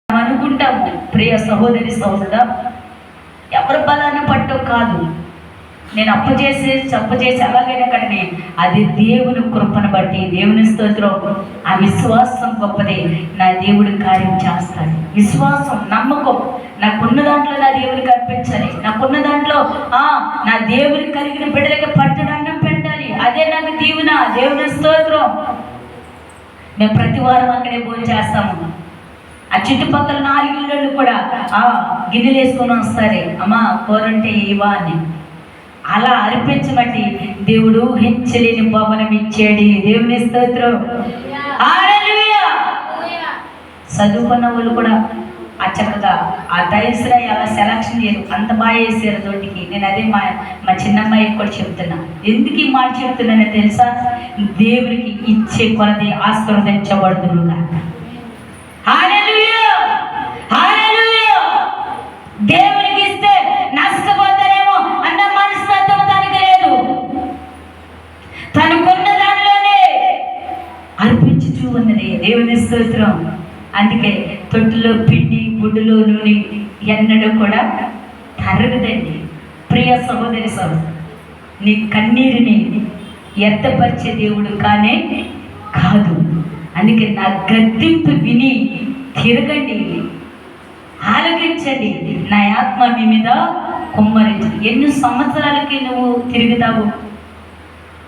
అనుకుంటాము ప్రియ సహోదరి సహోదరా, ఎవరి బలాన్ని పట్టో కాదు, నేను అప్పు చేసి అలాగైనా కానీ అది దేవుని కృపను బట్టి, దేవుని స్తోత్రం. ఆ విశ్వాసం గొప్పదే. నా దేవుడి కార్యం చేస్తాడు. విశ్వాసం, నమ్మకం. నాకున్న దాంట్లో నా దేవునికి అర్పించాలి. నాకున్న దాంట్లో నా దేవుని కలిగిన బిడ్డలకి పట్టడన్నం పెట్టాలి. అదే నాకు దీవెన. దేవుని స్తోత్రం. మేము ప్రతి వారం అక్కడే భోజనం చేస్తాము. ఆ చుట్టుపక్కల 4 ఇళ్ళు కూడా గిన్నెలు వేసుకొని వస్తారే, అమ్మా కూరంటే ఇవా అని. అలా అర్పించబట్టి దేవుడు ఊహించలేని భవనం ఇచ్చాడు. దేవుని స్తోత్రం. హల్లెలూయా. చదువుకున్న వాళ్ళు కూడా చక్కగా ఆ టైల్స్లో అలా సెలక్షన్ చేయరు, అంత బాగా వేసారు తోటికి. నేను అదే మా చిన్నమ్మాయికి కూడా చెప్తున్నా. ఎందుకు ఈ మాట చెప్తున్నానో తెలుసా? దేవుడికి ఇచ్చే కొలది ఆశీర్వదించబడుదురుగా. హల్లెలూయా, హల్లెలూయా. దేవునికి ఇస్తే నష్టపోతారేమో అన్న మనస్తత్వం తనకి లేదు. తనకున్న దానిలోనే అర్పించుచూ ఉన్నది. దేవుని స్తోత్రం. అందుకే తొట్టులో పిండి, గుడ్డులో నూనె ఎన్నడూ కూడా తరగదండి. ప్రియ సహోదరి సహోదరు, నీ కన్నీరుని వ్యర్థపరిచే దేవుడు కానే కాదు. అందుకే నా గద్దింపు విని తిరగండి, ఆలకించండి. నా ఆత్మ మీ మీద కుమ్మరించు. ఎన్ని సంవత్సరాలకి నువ్వు తిరుగుతావు?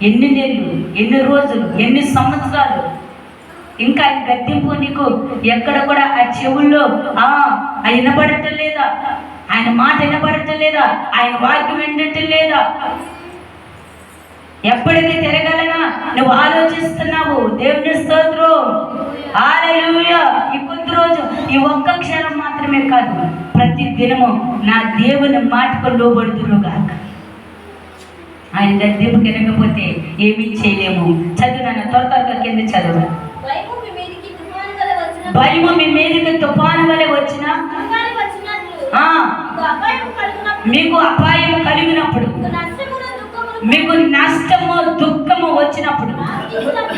ఎన్ని నెలలు, ఎన్ని రోజులు, ఎన్ని సంవత్సరాలు? ఇంకా ఆయన గద్దింపు నీకు ఎక్కడ కూడా ఆ చెవుల్లో వినపడటం లేదా? ఆయన మాట వినపడటం లేదా? ఆయన వాక్యం వినటం లేదా? ఎప్పటికీ తిరగాలనా నువ్వు ఆలోచిస్తున్నావు. దేవుని స్తోత్రం. హల్లెలూయా. ఈ కొద్ది రోజు, ఈ ఒక్క క్షణం మాత్రమే కాదు, ప్రతి దినము నా దేవుని మాటకు లోబడుదురుగా. ఆయన గద్దింపు తినకపోతే ఏమీ చేయలేము. చదువునాను, త్వరగా కింద చదువు. భయము మీ మీదకి తుఫాను వలె వచ్చినా, మీకు అపాయం కలిగినప్పుడు, మీకు నష్టము దుఃఖము వచ్చినప్పుడు,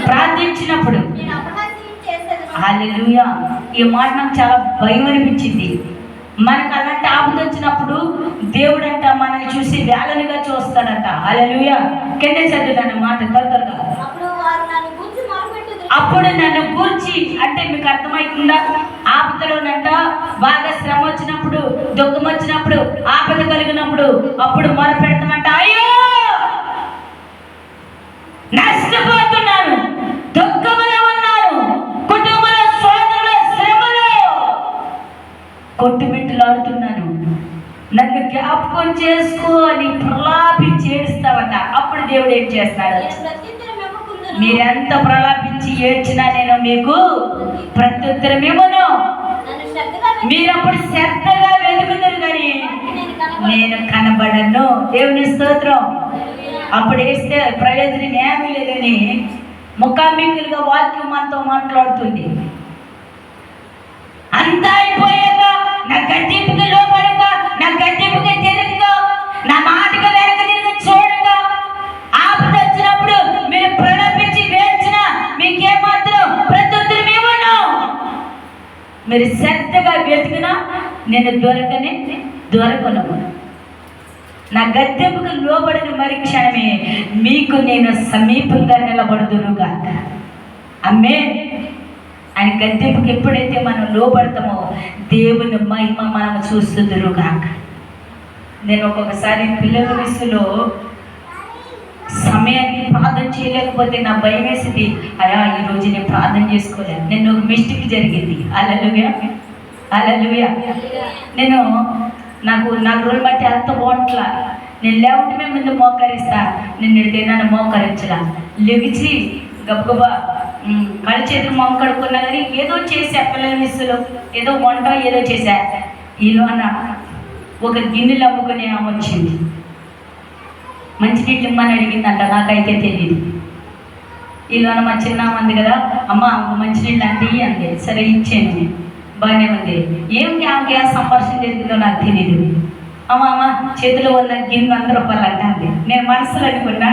ప్రార్థించినప్పుడు. హల్లెలూయా. ఈ మాట నాకు చాలా భయం అనిపించింది. మనకు అలాంటి ఆపద వచ్చినప్పుడు దేవుడు అంట మనల్ని చూసి వేలనుగా చూస్తాడంట. హల్లెలూయా. కింద చదువుతాను మాట త్వరగా. అప్పుడు నన్ను గూర్చి అంటే మీకు అర్థమవుతుందా? ఆపదలోనంట బాగా శ్రమ వచ్చినప్పుడు, దుఃఖం వచ్చినప్పుడు, ఆపద కలిగినప్పుడు అప్పుడు మొర పెడతామంట, అయ్యో నష్టపోతున్నాను, దుఃఖంలో ఉన్నాను, కుటుంబంలో సోదరుల శ్రమలో కొట్టుమిట్టులాడుతున్నాను, నన్ను జ్ఞాపకం చేసుకో అని ప్రలాపించి ఏడుస్తావట. అప్పుడు దేవుడు ఏం చేస్తాడు? మీరెంత ప్రలాపించి ఏడ్చినా నేను మీకు ప్రత్యుత్తరం ఇవ్వను. మీరప్పుడు శ్రద్ధగా వెతుకుతారు కానీ నేను కనబడను. దేవుని స్తోత్రం. అప్పుడు వేస్తే ప్రయోజనం ఏమీ లేదని ముఖాముఖిగా వాక్యం మనతో మాట్లాడుతుంది. అంతా అయిపోయాక నా గద్దింపుకి లోపడక, నా గద్దింపుకి తిరగక, నా మాటకు వెనక తిరిగి చూడక, ఆపద వచ్చినప్పుడు మీరు ప్రలాపించి వేర్చినా మీకేమాత్రం ప్రత్యుత్తరం ఇవ్వను. మీరు శ్రద్ధగా వెతికినా నేను దొరకను. నా గద్దెంపుకు లోబడిన మరి క్షణమే మీకు నేను సమీపంగా నిలబడుదురుగా. అమ్మే. ఆయన గద్దెంపుకు ఎప్పుడైతే మనం లోబడతామో దేవుని మహిమ మనం చూస్తుందురుగా. నేను ఒక్కొక్కసారి పిల్లల వయసులో సమయానికి ప్రార్థన చేయలేకపోతే నా భయం వేసింది. ఈరోజు నేను ప్రార్థన చేసుకోలేదు. నేను ఒక మిస్టేక్ జరిగింది. హల్లెలూయా, హల్లెలూయా. నేను నాకు 4 రోజులు బట్టి అంత బాగుంట్లా. నేను లేవటమే ముందు మోకరిస్తా. నేను తిన్నాను మోకరించలా. లెగిచి గబగబా కళ్ళు చేతులు మొహం కడుక్కున్నా కానీ ఏదో చేసా. పిల్లల మిస్సులో ఏదో వంట ఏదో చేశా. ఈలోన ఒక గిన్నెలు అమ్ముకునే ఆమె వచ్చింది. మంచినీళ్ళు ఇమ్మని అడిగిందంట. నాకైతే తెలియదు. ఈలోన మా చిన్న ఉంది కదా, అమ్మ మంచినీళ్ళు అంది. సరే ఇచ్చాను. బాగానే ఉంది. ఆమెకి సంభాషణ జరిగిందో నాకు తెలియదు. అమ్మ చేతిలో ఉన్న గిన్నె 100 రూపాయలు అంటుంది. నేను మనసులో అనుకున్నా,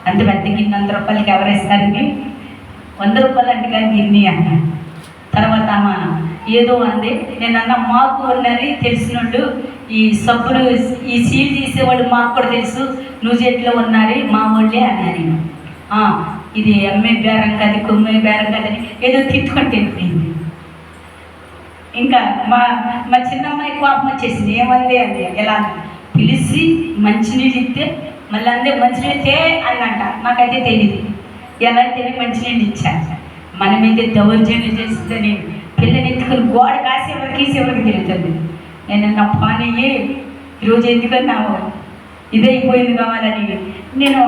అంత పెద్ద గిన్నె 100 రూపాయలకి ఎవరేస్తారని, 100 రూపాయలు అంటే కానీ గిన్నె అన్న. తర్వాత ఆమె ఏదో అంది. నేను అన్న మాకు ఉన్నది తెలిసినోళ్ళు, ఈ సబ్బులు ఈ సీల్ తీసేవాళ్ళు మాకు కూడా తెలుసు, నువ్వు చెట్లో ఉన్నారు మా వాళ్ళే అన్నారు. ఇది అమ్మే బేరం కాదు, కొమ్మే బేరం కాదని ఏదో తిట్టుకుంటే వెళ్ళిపోయింది. ఇంకా మా మా చిన్నమ్మాయి కోపం వచ్చేసింది. ఏమంది అంది, ఎలా పిలిచి మంచినీళ్ళు ఇస్తే మళ్ళీ అందే మంచినీళ్ళే అన్నంట. నాకైతే తెలియదు ఎలా తిని మంచినీళ్ళు ఇచ్చాను. మన మీద దౌర్జన్యం చేస్తుందని పిల్లని ఎత్తుకుని గోడ కాసేవరకు తిరుగుతుంది. నేను నా పానయ్యి ఈరోజు ఎందుకన్నా ఇదైపోయింది కావాలని నేను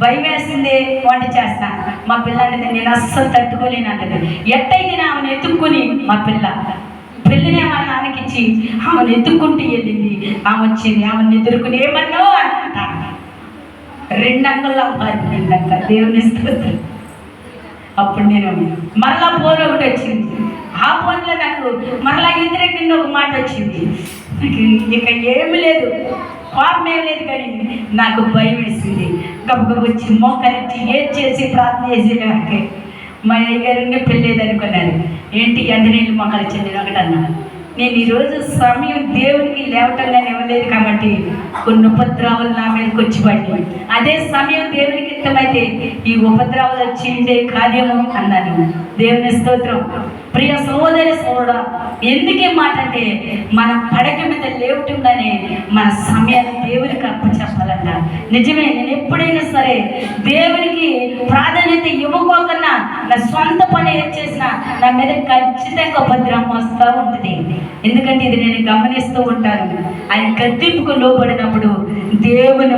భయం వేసింది. వంట చేస్తాను, మా పిల్ల అంటే నేను అస్సలు తట్టుకోలేను అంటది. ఎట్టయితే ఆమెను ఎత్తుక్కుని మా పిల్లని మా నాన్నకి ఇచ్చి ఆమెను ఎత్తుక్కుంటూ వెళ్ళింది. ఆమె వచ్చింది, ఆమెను ఎదుర్కొని ఏమన్నావు అంట. 2 అంగుళాల పారిపోయిందంట. దేవుని స్తోత్రం. అప్పుడు నేను మరలా ఫోన్ ఒకటి వచ్చింది. ఆ ఫోన్లో నాకు మరలా వ్యతిరేకంగా ఒక మాట వచ్చింది. ఇక ఏమి లేదు, కోపం ఏం లేదు, కానీ నాకు భయం వేసింది. గబగబ వచ్చి మోకరించి ఏం చేసి ప్రార్థన చేసేదానికి మా అయ్యగారిని పెళ్ళేది అనుకున్నాను. ఏంటి అంజనేయులు మొక్కలు చెందిన ఒకటి అన్నాను. నేను ఈరోజు సమయం దేవునికి లేవటంగానే ఇవ్వలేదు కాబట్టి కొన్ని ఉపద్రవాలు నా మీదకి వచ్చి పడి, అదే సమయం దేవునికి ఇష్టమైతే ఈ ఉపద్రవాలు వచ్చిందే కార్యము అన్నాను. దేవుని స్తోత్రం. ప్రియ సహోదరి సోదరుడా, ఎందుకే మాట అంటే మన పడక మీద లేవటంగానే మన సమయాన్ని దేవునికి అప్పచెప్పాలంట. నిజమే, నేను ఎప్పుడైనా సరే దేవునికి ప్రాధాన్యత ఇవ్వకోకుండా నా సొంత పని ఏం చేసినా నా మీద ఖచ్చితంగా ఉపద్రవం వస్తూ ఉంటుంది. ఎందుకంటే ఇది నేను గమనిస్తూ ఉంటాను. ఆయన గద్దింపుకు లోబడినప్పుడు దేవుని